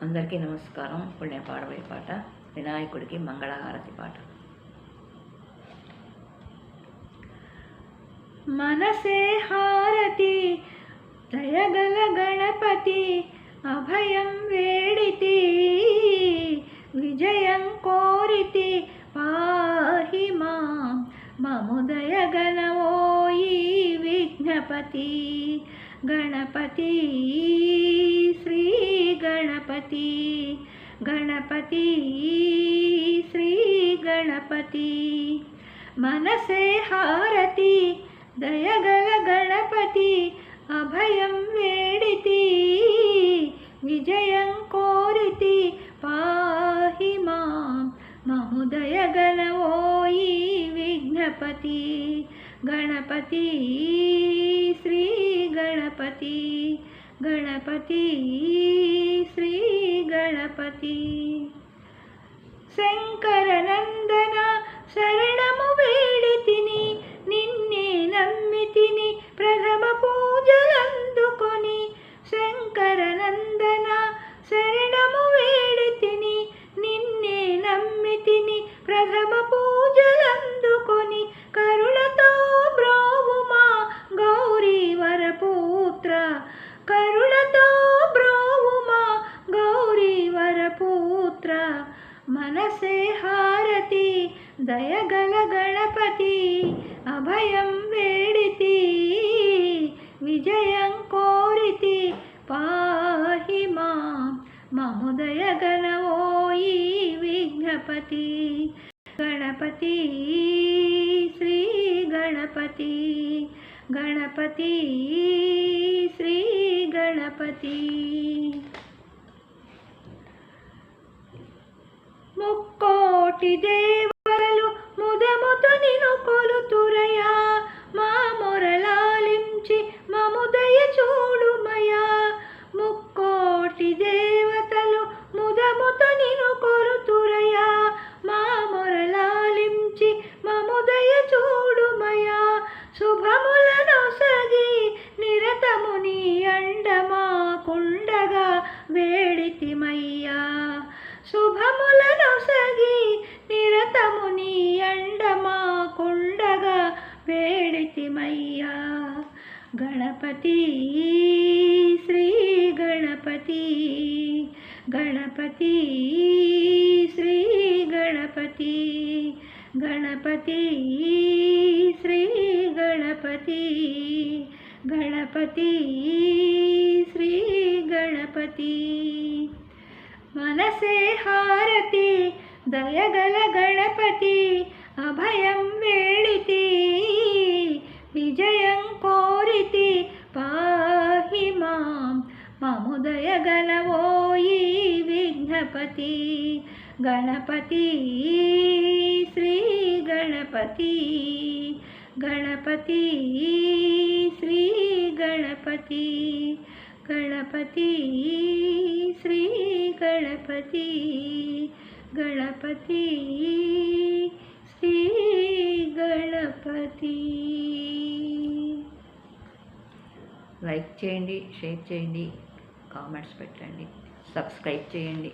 అందరికీ నమస్కారం. ఇప్పుడు నేను పాడబోయే పాట వినాయకుడికి మంగళహారతి పాట. మనసే హారతి దయగల గణపతి, అభయం వేడితి విజయం కోరితి, పాహి మాం మము దయగనవోయి విఘ్నపతి. గణపతి శ్రీ గణపతి, గణపతి శ్రీ గణపతి. మనసే హారతి దయగల గణపతి, అభయం వేడితి విజయం కోరితి, పాహి మాం మము దయగనవోయి విఘ్నపతి. గణపతి శ్రీ గణపతి, గణపతి శ్రీ గణపతి. శంకరనందన శరణము వేడితిని, నిన్నే నమ్మితిని ప్రథమ పూజలందుకొని. శంకరనందన శరణము వేడితిని, నిన్నే నమ్మితిని ప్రథమ పూజలందుకొని. కరుణతో బ్రోవుమా గౌరీ వరపుత్ర, కరుణతో బ్రోవుమా గౌరీ వరపుత్ర. మనసే హారతి దయగల గణపతి, అభయం వేడితి విజయం కోరితి, పాహి మాం మము దయగనవోయి విఘ్నపతి. గణపతి శ్రీ గణపతి, గణపతి శ్రీ గణపతి. ముక్కోటి దేవతలు ముదముతో నిను కొలుతురయా, మా మొరలాలించి మము దయ చూడుమయా. ముక్కోటి దేవతలు ముదముతో నిను కొలుతురయా, మా మొరలాలించి మము దయ చూడుమయా. శుభములను సగి నిరతము నీ అండమా కుండగా వేడితిమయ్యా. శుభములను సగి నిరతము నీ అండమా కుండగా వేడితిమయ్యా. గణపతి శ్రీ గణపతి, గణపతి శ్రీ గణపతి, గణపతి శ్రీ గణపతి, గణపతి శ్రీ గణపతి. మనసే హారతి దయగల గణపతి, అభయం వేడితి విజయం కోరితి, పాహి మాం మము దయగనవోయి విఘ్నపతి. గణపతి శ్రీ గణపతి, గణపతి శ్రీ గణపతి, గణపతి శ్రీ గణపతి, గణపతి శ్రీ గణపతి. లైక్ చేయండి, షేర్ చేయండి, కామెంట్స్ పెట్టండి, సబ్స్క్రైబ్ చేయండి.